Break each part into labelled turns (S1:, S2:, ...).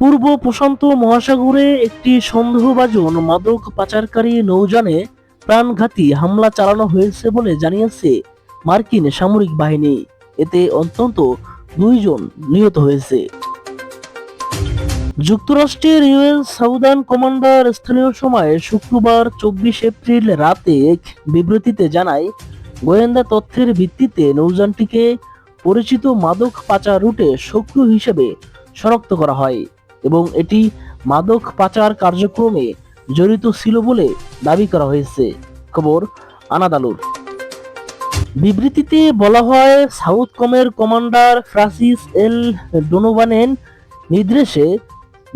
S1: পূর্ব প্রশান্ত মহাসাগরে একটি সন্দেহভাজন মাদক পাচারকারী নৌযানে প্রাণঘাতী হামলা চালানো হয়েছে বলে জানিয়েছে মার্কিন সামরিক বাহিনী। এতে অন্তত 2 জন নিহত হয়েছে। যুক্তরাষ্ট্রের ইউএস সাউদার্ন কমান্ডার স্থানীয় সময় শুক্রবার 24 এপ্রিল রাতে এক বিবৃতিতে জানায়, গোয়েন্দা তথ্যের ভিত্তিতে নৌযানটিকে পরিচিত মাদক পাচার রুটে সক্রিয় হিসেবে শনাক্ত করা হয় এবং এটি মাদক পাচার কার্যক্রমে জড়িত ছিল বলে দাবি করা হয়েছে। খবর আনাদালুর। বিবৃতিতে বলা হয়, সাউথ কমের কমান্ডার ফ্রান্সিস এল ডোনোভানের নির্দেশে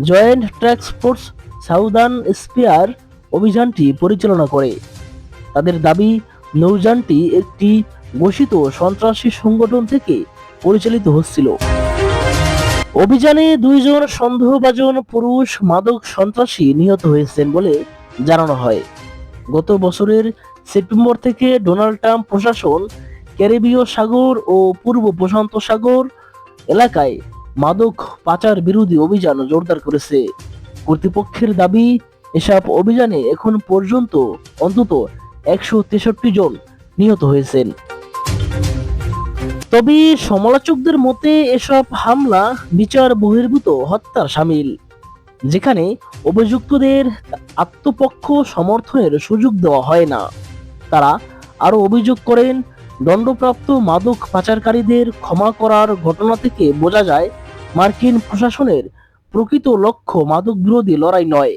S1: joint task force southern spear অভিযানটি পরিচালনা করে। তাদের দাবি, নৌযানটি একটি ঘোষিত সন্ত্রাসী সংগঠন থেকে পরিচালিত হচ্ছিল। অভিযানে 2 জন সন্দেহভাজন পুরুষ মাদক সন্ত্রাসী নিহত হয়েছেন বলে জানানো হয়। গত বছরের সেপ্টেম্বর থেকে ডোনাল্ড ট্রাম্প প্রশাসন ক্যারিবীয় সাগর ও পূর্ব প্রশান্ত সাগর এলাকায় মাদক পাচার বিরোধী অভিযান জোরদার করেছে। কর্তৃপক্ষের দাবি, এসব অভিযানে এখন পর্যন্ত অন্তত 163 জন নিহত হয়েছেন। তবে সমালোচকদের মতে এসব হামলা বিচার বহির্ভূত হত্যার শামিল, যেখানে অভিযুক্তদের আত্মপক্ষ সমর্থনের সুযোগ দেওয়া হয় না। তারা আরো অভিযোগ করেন, দণ্ডপ্রাপ্ত মাদক পাচারকারীদের ক্ষমা করার ঘটনা থেকে বোঝা যায় মার্কিন প্রশাসনের প্রকৃত লক্ষ্য মাদক বিরোধী লড়াই নয়,